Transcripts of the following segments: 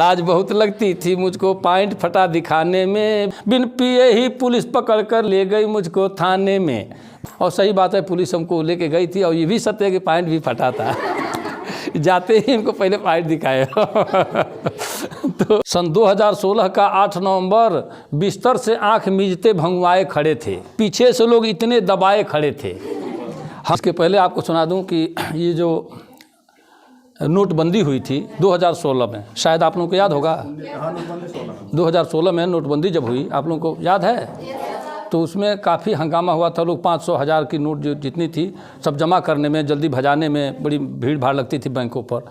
लाज बहुत लगती थी मुझको पैंट फटा दिखाने में, बिन पिए ही पुलिस पकड़ कर ले गई मुझको थाने में। और सही बात है, पुलिस हमको लेके गई थी और ये भी सत्य है कि पैंट भी फटा था। जाते ही इनको पहले पैंट दिखाए। तो सन 2016 का 8 नवंबर बिस्तर से आंख मीचते भंगवाए खड़े थे, पीछे से लोग इतने दबाए खड़े थे। इसके पहले आपको सुना दूं कि ये जो नोटबंदी हुई थी 2016 में, शायद आप लोगों को याद होगा। 2016 में नोटबंदी जब हुई, आप लोगों को याद है? तो उसमें काफ़ी हंगामा हुआ था। लोग 500 1000 की नोट जो जितनी थी सब जमा करने में, जल्दी भजाने में बड़ी भीड़ भाड़ लगती थी बैंकों पर।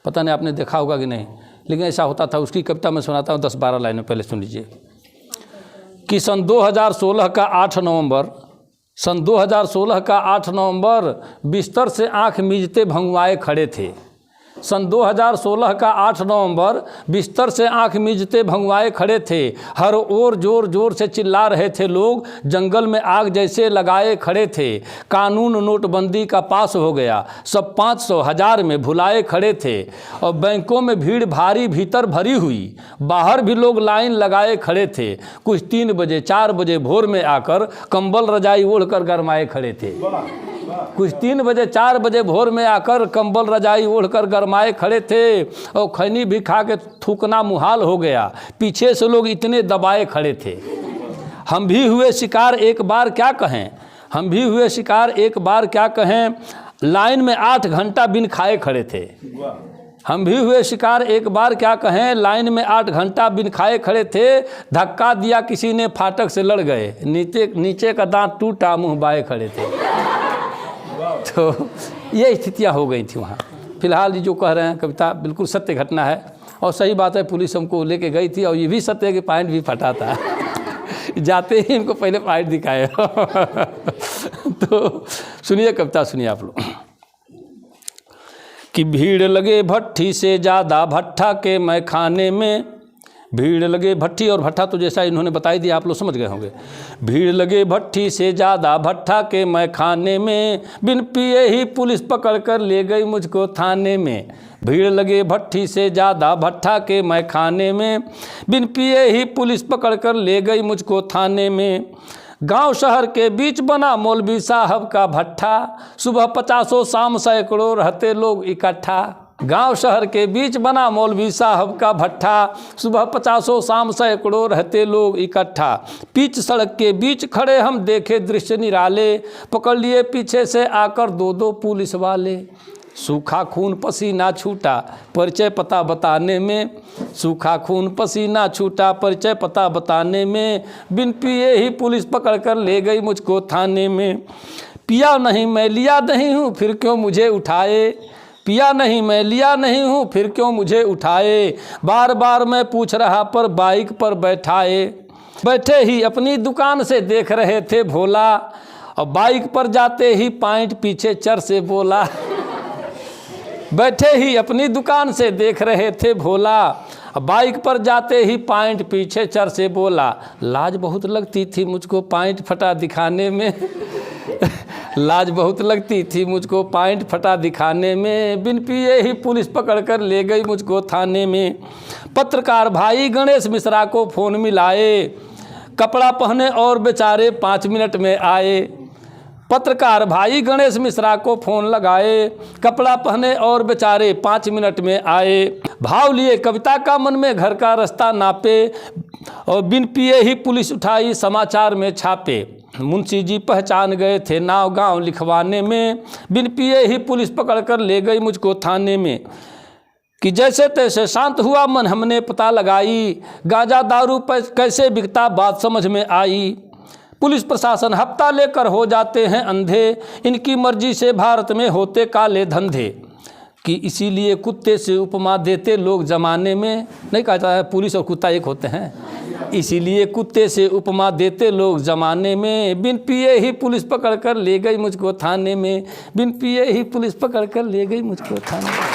पता नहीं आपने देखा होगा कि नहीं, लेकिन ऐसा होता था। उसकी कविता मैं सुनाता हूँ, 10-12 लाइनें पहले सुन लीजिए। कि सन 2016 का 8 नवंबर, सन 2016 का 8 नवंबर बिस्तर से आंख मीचते भंगवाए खड़े थे। सन 2016 का 8 नवंबर बिस्तर से आंख मीचते भंगवाए खड़े थे। हर ओर जोर जोर से चिल्ला रहे थे लोग, जंगल में आग जैसे लगाए खड़े थे। कानून नोटबंदी का पास हो गया, सब 500 1000 में भुलाए खड़े थे। और बैंकों में भीड़ भारी भीतर भरी हुई, बाहर भी लोग लाइन लगाए खड़े थे। कुछ 3 बजे 4 बजे भोर में आकर कंबल रजाई ओढ़कर गरमाए खड़े थे। कुछ 3 बजे 4 बजे भोर में आकर कंबल रजाई ओढ़कर गरमाए खड़े थे। और खैनी भी खा के थूकना मुहाल हो गया, पीछे से लोग इतने दबाए खड़े थे। हम भी हुए शिकार एक बार क्या कहें, हम भी हुए शिकार एक बार क्या कहें, लाइन में 8 घंटा बिन खाए खड़े थे। हम भी हुए शिकार एक बार क्या कहें, लाइन में 8 घंटा बिन खाए खड़े थे। धक्का दिया किसी ने फाटक से लड़ गए, नीचे का दांत टूटा मुँह बाए खड़े थे। तो ये स्थितियाँ हो गई थी वहाँ। फिलहाल ये जो कह रहे हैं कविता बिल्कुल सत्य घटना है और सही बात है। पुलिस हमको लेके गई थी और ये भी सत्य है कि पैंट भी फटा था। जाते ही इनको पहले पैंट दिखाए। तो सुनिए कविता, सुनिए आप लोग। कि भीड़ लगे भट्ठी से ज़्यादा भट्ठा के मैं खाने में, भीड़ लगे भट्ठी और भट्ठा तो जैसा इन्होंने बताई दिया आप लोग समझ गए होंगे। भीड़ लगे भट्ठी से ज़्यादा भट्ठा के मैं खाने में, बिन पिए ही पुलिस पकड़ कर ले गई मुझको थाने में। भीड़ लगे भट्ठी से ज़्यादा भट्ठा के मैं खाने में, बिन पिए ही पुलिस पकड़ कर ले गई मुझको थाने में। गांव शहर के बीच बना मौलवी साहब का भट्ठा, सुबह 50 शाम सैकड़ों रहते लोग इकट्ठा। गांव शहर के बीच बना मौलवी साहब का भट्ठा, सुबह 50 शाम सैकड़ों रहते लोग इकट्ठा। बीच सड़क के बीच खड़े हम देखे दृश्य निराले, पकड़ लिए पीछे से आकर 2-2 पुलिस वाले। सूखा खून पसीना छूटा परिचय पता बताने में, सूखा खून पसीना छूटा परिचय पता बताने में, बिन पिए ही पुलिस पकड़ कर ले गई मुझको थाने में। पिया नहीं मैं लिया नहीं हूँ फिर क्यों मुझे उठाए, पिया नहीं मैं लिया नहीं हूँ फिर क्यों मुझे उठाए। बार बार मैं पूछ रहा पर बाइक पर बैठाए, बैठे ही अपनी दुकान से देख रहे थे भोला। और बाइक पर जाते ही पैंट पीछे चर से बोला। बैठे ही अपनी दुकान से देख रहे थे भोला, बाइक पर जाते ही पैंट पीछे चर से बोला। लाज बहुत लगती थी मुझको पैंट फटा दिखाने में। लाज बहुत लगती थी मुझको पैंट फटा दिखाने में, बिन पिए ही पुलिस पकड़ कर ले गई मुझको थाने में। पत्रकार भाई गणेश मिश्रा को फ़ोन मिलाए, कपड़ा पहने और बेचारे 5 मिनट में आए। पत्रकार भाई गणेश मिश्रा को फ़ोन लगाए, कपड़ा पहने और बेचारे 5 मिनट में आए। भाव लिए कविता का मन में घर का रास्ता नापे, और बिन पिए ही पुलिस उठाई समाचार में छापे। मुंशी जी पहचान गए थे नाव गांव लिखवाने में, बिन पिए ही पुलिस पकड़ कर ले गई मुझको थाने में। कि जैसे तैसे शांत हुआ मन हमने पता लगाई, गांजा दारू कैसे बिकता बात समझ में आई। पुलिस प्रशासन हफ्ता लेकर हो जाते हैं अंधे, इनकी मर्जी से भारत में होते काले धंधे। कि इसीलिए कुत्ते से उपमा देते लोग ज़माने में, नहीं कहा जाता है पुलिस और कुत्ता एक होते हैं, इसीलिए कुत्ते से उपमा देते लोग ज़माने में। बिन पिए ही पुलिस पकड़ कर ले गई मुझको थाने में, बिन पिए ही पुलिस पकड़ कर ले गई मुझको थाने में।